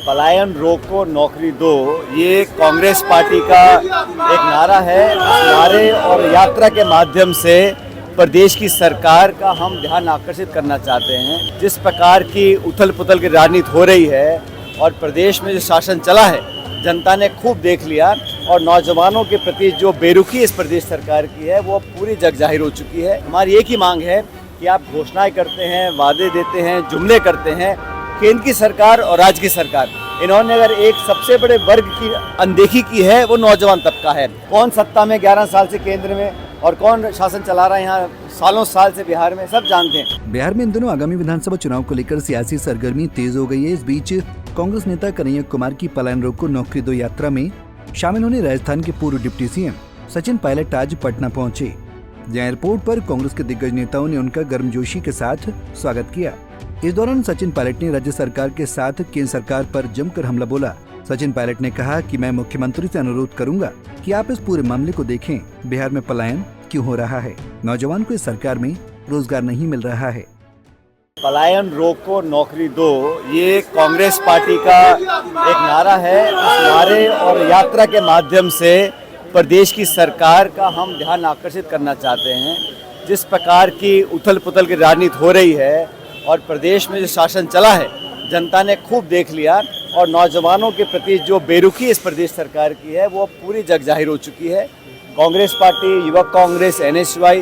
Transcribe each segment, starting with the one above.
पलायन रोको नौकरी दो, ये कांग्रेस पार्टी का एक नारा है। नारे और यात्रा के माध्यम से प्रदेश की सरकार का हम ध्यान आकर्षित करना चाहते हैं। जिस प्रकार की उथल पुथल की राजनीति हो रही है और प्रदेश में जो शासन चला है, जनता ने खूब देख लिया और नौजवानों के प्रति जो बेरुखी इस प्रदेश सरकार की है वो पूरी जग जाहिर हो चुकी है। हमारी एक ही मांग है कि आप घोषणाएं करते हैं, वादे देते हैं, जुमले करते हैं। केंद्र की सरकार और राज्य की सरकार, इन्होंने अगर एक सबसे बड़े वर्ग की अनदेखी की है वो नौजवान तबका है। कौन सत्ता में 11 साल से केंद्र में और कौन शासन चला रहा है यहाँ सालों साल से बिहार में, सब जानते हैं। बिहार में इन दिनों आगामी विधानसभा चुनाव को लेकर सियासी सरगर्मी तेज हो गई है। इस बीच कांग्रेस नेता कन्हैया कुमार की पलायन रोको नौकरी दो यात्रा में शामिल होने राजस्थान के पूर्व डिप्टी सीएम सचिन पायलट आज पटना पहुंचे, जहां एयरपोर्ट पर कांग्रेस के दिग्गज नेताओं ने उनका गर्मजोशी के साथ स्वागत किया। इस दौरान सचिन पायलट ने राज्य सरकार के साथ केंद्र सरकार पर जमकर हमला बोला। सचिन पायलट ने कहा कि मैं मुख्यमंत्री से अनुरोध करूंगा कि आप इस पूरे मामले को देखें। बिहार में पलायन क्यों हो रहा है? नौजवान को इस सरकार में रोजगार नहीं मिल रहा है। पलायन रोको नौकरी दो, ये कांग्रेस पार्टी का एक नारा है। इस नारे और यात्रा के माध्यम से प्रदेश की सरकार का हम ध्यान आकर्षित करना चाहते हैं। जिस प्रकार की उथल पुथल की राजनीति हो रही है और प्रदेश में जो शासन चला है, जनता ने खूब देख लिया और नौजवानों के प्रति जो बेरुखी इस प्रदेश सरकार की है वो पूरी जग जाहिर हो चुकी है। कांग्रेस पार्टी, युवक कांग्रेस, NSY,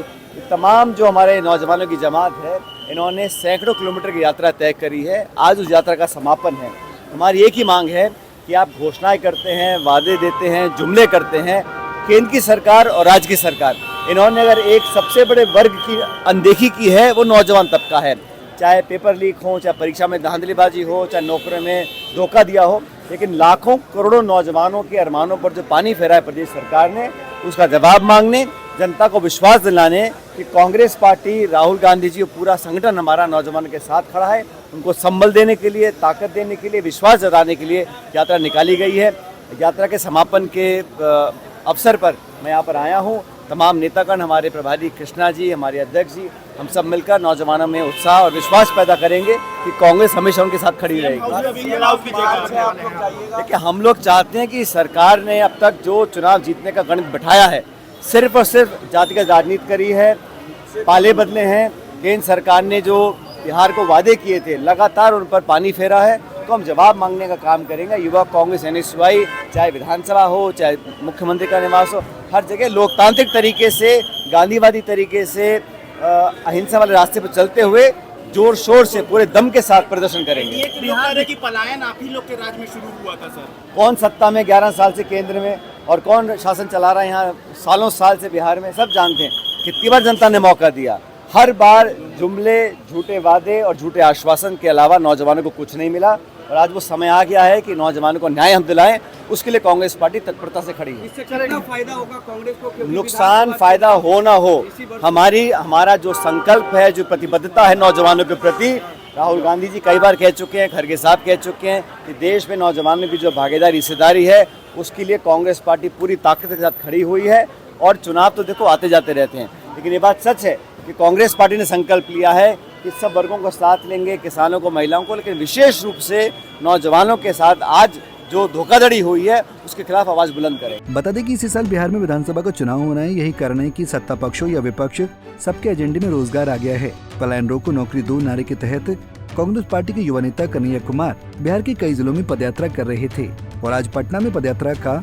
तमाम जो हमारे नौजवानों की जमात है, इन्होंने सैकड़ों किलोमीटर की यात्रा तय करी है। आज उस यात्रा का समापन है। हमारी एक ही मांग है कि आप घोषणाएं करते हैं, वादे देते हैं, जुमले करते हैं। केंद्र की सरकार और राज्य की सरकार, इन्होंने अगर एक सबसे बड़े वर्ग की अनदेखी की है वो नौजवान तबका है। चाहे पेपर लीक हो, चाहे परीक्षा में धांधलीबाजी हो, चाहे नौकरी में धोखा दिया हो, लेकिन लाखों करोड़ों नौजवानों के अरमानों पर जो पानी फेरा है प्रदेश सरकार ने, उसका जवाब मांगने, जनता को विश्वास दिलाने कि कांग्रेस पार्टी, राहुल गांधी जी और पूरा संगठन हमारा नौजवानों के साथ खड़ा है। उनको संबल देने के लिए, ताकत देने के लिए, विश्वास जताने के लिए यात्रा निकाली गई है। यात्रा के समापन के अवसर पर मैं यहाँ पर आया हूँ। तमाम नेतागण, हमारे प्रभारी कृष्णा जी, हमारे अध्यक्ष जी, हम सब मिलकर नौजवानों में उत्साह और विश्वास पैदा करेंगे कि कांग्रेस हमेशा उनके साथ खड़ी रहेगी। देखिए, हम लोग चाहते हैं कि सरकार ने अब तक जो चुनाव जीतने का गणित बिठाया है, सिर्फ और सिर्फ जातिगत राजनीति करी है, पाले बदले हैं। केंद्र सरकार ने जो बिहार को वादे किए थे, लगातार उन पर पानी फेरा है। तो हम जवाब मांगने का काम करेंगे। युवा कांग्रेस, NSY, चाहे विधानसभा हो, चाहे मुख्यमंत्री का निवास हो, हर जगह लोकतांत्रिक तरीके से, गांधीवादी तरीके से, अहिंसा वाले रास्ते पर चलते हुए जोर शोर से, पूरे दम के साथ प्रदर्शन करेंगे। बिहार की पलायन आप ही लोग के राज में शुरू हुआ था सर। कौन सत्ता में 11 साल से केंद्र में और कौन शासन चला रहा है यहाँ सालों साल से बिहार में, सब जानते हैं। कितनी बार जनता ने मौका दिया, हर बार जुमले, झूठे वादे और झूठे आश्वासन के अलावा नौजवानों को कुछ नहीं मिला। और आज वो समय आ गया है कि नौजवानों को न्याय हम दिलाएं। उसके लिए कांग्रेस पार्टी तत्परता से खड़ी है। इससे कितना फायदा होगा कांग्रेस को? नुकसान फायदा हो ना हो, हमारा जो संकल्प है, जो प्रतिबद्धता है नौजवानों के प्रति, राहुल गांधी जी कई बार कह चुके हैं, खड़गे साहब कह चुके हैं कि देश में नौजवानों की जो भागीदारी, हिस्सेदारी है, उसके लिए कांग्रेस पार्टी पूरी ताकत के साथ खड़ी हुई है। और चुनाव तो देखो आते जाते रहते हैं, लेकिन ये बात सच है कि कांग्रेस पार्टी ने संकल्प लिया है कि सब वर्गों को साथ लेंगे, किसानों को, महिलाओं को, लेकिन विशेष रूप से नौजवानों के साथ आज जो धोखाधड़ी हुई है उसके खिलाफ आवाज बुलंद करें। बता दें कि इसी साल बिहार में विधानसभा का चुनाव होना है। यही कारण है कि सत्ता पक्षों या विपक्ष सबके एजेंडे में रोजगार आ गया है। पलायन रोको नौकरी दो नारे के तहत कांग्रेस पार्टी के युवा नेता कन्हैया कुमार बिहार के कई जिलों में पदयात्रा कर रहे थे और आज पटना में पदयात्रा का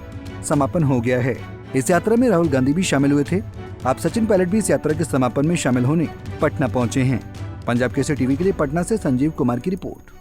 समापन हो गया है। इस यात्रा में राहुल गांधी भी शामिल हुए थे। आप सचिन पायलट भी इस यात्रा के समापन में शामिल होने पटना पहुँचे हैं। पंजाब केसरी टीवी के लिए पटना से संजीव कुमार की रिपोर्ट।